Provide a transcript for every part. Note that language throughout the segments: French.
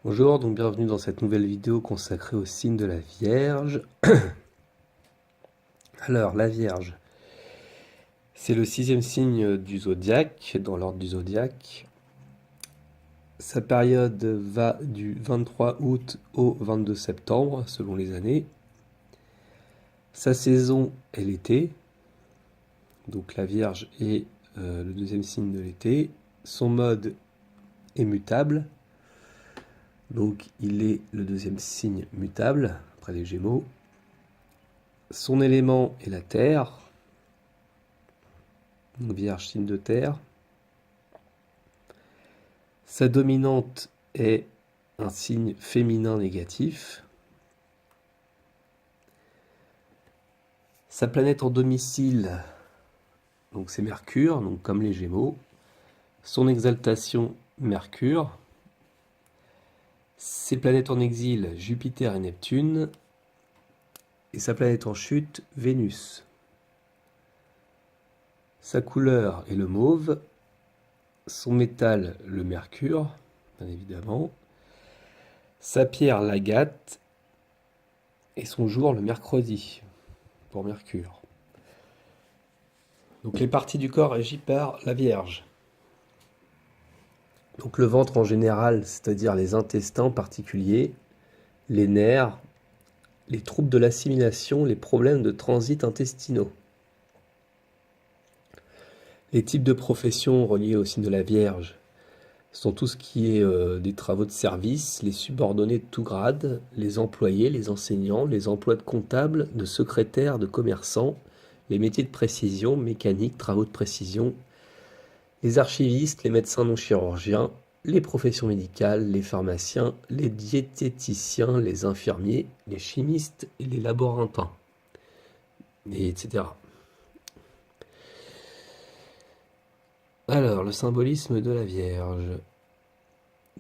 Bonjour, donc bienvenue dans cette nouvelle vidéo consacrée au signe de la Vierge. Alors, la Vierge, c'est le sixième signe du zodiaque, dans l'ordre du zodiaque. Sa période va du 23 août au 22 septembre, selon les années. Sa saison est l'été, donc la Vierge est le deuxième signe de l'été. Son mode est mutable, donc il est le deuxième signe mutable, après les Gémeaux. Son élément est la terre, donc Vierge, signe de terre. Sa dominante est un signe féminin négatif. Sa planète en domicile, donc c'est Mercure, donc comme les Gémeaux. Son exaltation, Mercure. Ses planètes en exil, Jupiter et Neptune. Et sa planète en chute, Vénus. Sa couleur est le mauve. Son métal, le mercure, bien évidemment. Sa pierre, l'agate. Et son jour, le mercredi, pour Mercure. Donc les parties du corps régies par la Vierge. Donc le ventre en général, c'est-à-dire les intestins en particulier, les nerfs, les troubles de l'assimilation, les problèmes de transit intestinaux. Les types de professions reliées au signe de la Vierge sont tout ce qui est des travaux de service, les subordonnés de tout grade, les employés, les enseignants, les emplois de comptables, de secrétaires, de commerçants, les métiers de précision, mécanique, travaux de précision, les archivistes, les médecins non chirurgiens, les professions médicales, les pharmaciens, les diététiciens, les infirmiers, les chimistes et les laborantins, etc. Alors, le symbolisme de la Vierge.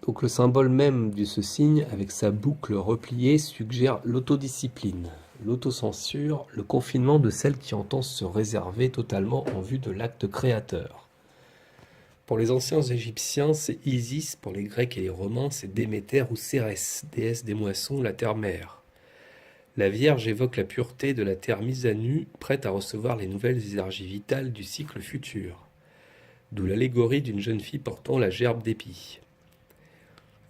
Donc le symbole même de ce signe, avec sa boucle repliée, suggère l'autodiscipline, l'autocensure, le confinement de celle qui entend se réserver totalement en vue de l'acte créateur. Pour les anciens Égyptiens, c'est Isis, pour les Grecs et les Romains, c'est Déméter ou Cérès, déesse des moissons, la terre-mère. La Vierge évoque la pureté de la terre mise à nu, prête à recevoir les nouvelles énergies vitales du cycle futur. D'où l'allégorie d'une jeune fille portant la gerbe d'épis.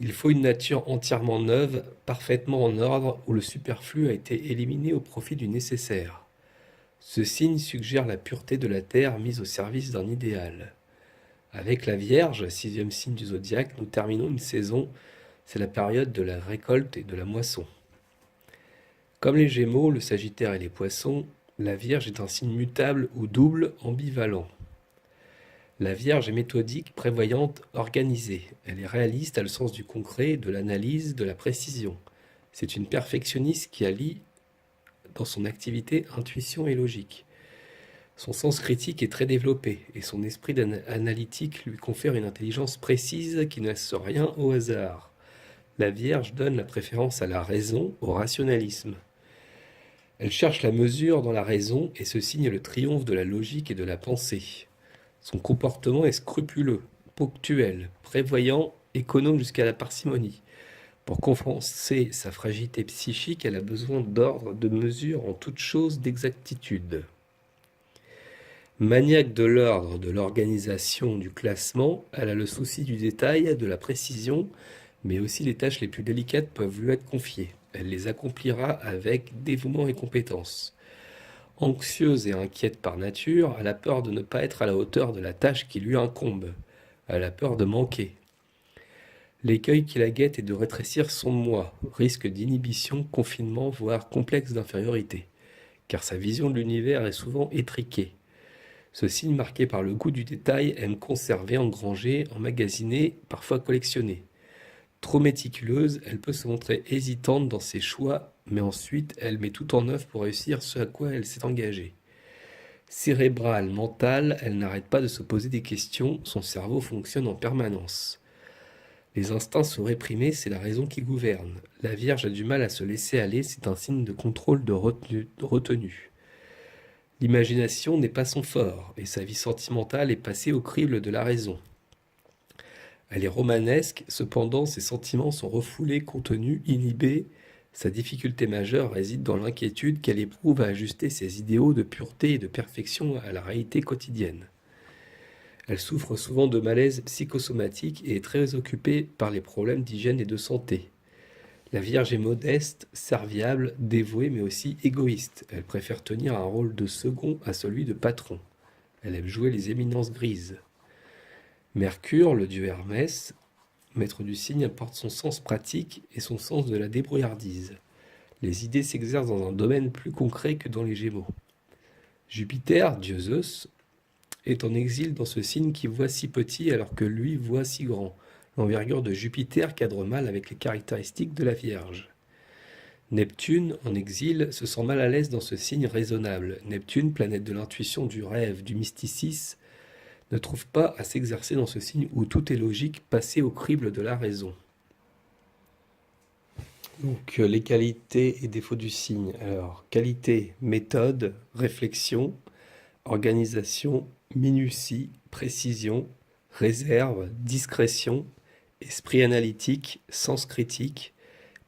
Il faut une nature entièrement neuve, parfaitement en ordre, où le superflu a été éliminé au profit du nécessaire. Ce signe suggère la pureté de la terre mise au service d'un idéal. Avec la Vierge, sixième signe du zodiaque, nous terminons une saison, c'est la période de la récolte et de la moisson. Comme les Gémeaux, le Sagittaire et les Poissons, la Vierge est un signe mutable ou double, ambivalent. La Vierge est méthodique, prévoyante, organisée. Elle est réaliste, a le sens du concret, de l'analyse, de la précision. C'est une perfectionniste qui allie dans son activité intuition et logique. Son sens critique est très développé et son esprit analytique lui confère une intelligence précise qui ne laisse rien au hasard. La Vierge donne la préférence à la raison, au rationalisme. Elle cherche la mesure dans la raison et ce signe le triomphe de la logique et de la pensée. Son comportement est scrupuleux, ponctuel, prévoyant, économe jusqu'à la parcimonie. Pour compenser sa fragilité psychique, elle a besoin d'ordre, de mesure en toute chose, d'exactitude. Maniaque de l'ordre, de l'organisation, du classement, elle a le souci du détail, de la précision, mais aussi les tâches les plus délicates peuvent lui être confiées. Elle les accomplira avec dévouement et compétence. Anxieuse et inquiète par nature, elle a peur de ne pas être à la hauteur de la tâche qui lui incombe. Elle a peur de manquer. L'écueil qui la guette est de rétrécir son moi, risque d'inhibition, confinement, voire complexe d'infériorité, car sa vision de l'univers est souvent étriquée. Ce signe marqué par le goût du détail aime conserver, engranger, emmagasiner, parfois collectionner. Trop méticuleuse, elle peut se montrer hésitante dans ses choix, mais ensuite elle met tout en œuvre pour réussir ce à quoi elle s'est engagée. Cérébrale, mentale, elle n'arrête pas de se poser des questions, son cerveau fonctionne en permanence. Les instincts sont réprimés, c'est la raison qui gouverne. La Vierge a du mal à se laisser aller, c'est un signe de contrôle de retenue. L'imagination n'est pas son fort, et sa vie sentimentale est passée au crible de la raison. Elle est romanesque, cependant ses sentiments sont refoulés, contenus, inhibés. Sa difficulté majeure réside dans l'inquiétude qu'elle éprouve à ajuster ses idéaux de pureté et de perfection à la réalité quotidienne. Elle souffre souvent de malaise psychosomatique et est très occupée par les problèmes d'hygiène et de santé. La Vierge est modeste, serviable, dévouée mais aussi égoïste. Elle préfère tenir un rôle de second à celui de patron. Elle aime jouer les éminences grises. Mercure, le dieu Hermès, maître du signe, apporte son sens pratique et son sens de la débrouillardise. Les idées s'exercent dans un domaine plus concret que dans les Gémeaux. Jupiter, dieu Zeus, est en exil dans ce signe qui voit si petit alors que lui voit si grand. L'envergure de Jupiter cadre mal avec les caractéristiques de la Vierge. Neptune, en exil, se sent mal à l'aise dans ce signe raisonnable. Neptune, planète de l'intuition, du rêve, du mysticisme, ne trouve pas à s'exercer dans ce signe où tout est logique, passé au crible de la raison. Donc, les qualités et défauts du signe. Alors, qualité, méthode, réflexion, organisation, minutie, précision, réserve, discrétion, esprit analytique, sens critique,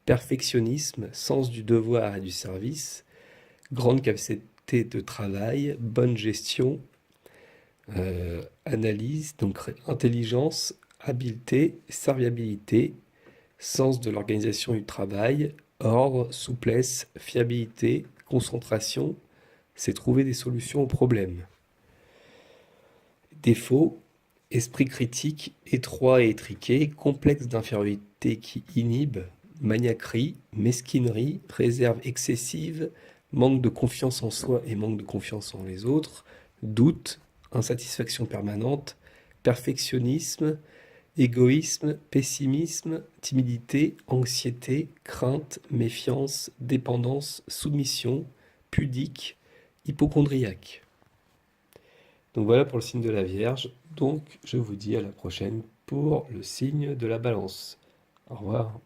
perfectionnisme, sens du devoir et du service, grande capacité de travail, bonne gestion, analyse, donc intelligence, habileté, serviabilité, sens de l'organisation du travail, ordre, souplesse, fiabilité, concentration, c'est trouver des solutions aux problèmes. Défaut, esprit critique, étroit et étriqué, complexe d'infériorité qui inhibe, maniaquerie, mesquinerie, réserve excessive, manque de confiance en soi et manque de confiance en les autres, doute, insatisfaction permanente, perfectionnisme, égoïsme, pessimisme, timidité, anxiété, crainte, méfiance, dépendance, soumission, pudique, hypochondriaque. Donc voilà pour le signe de la Vierge. Donc je vous dis à la prochaine pour le signe de la Balance. Au revoir.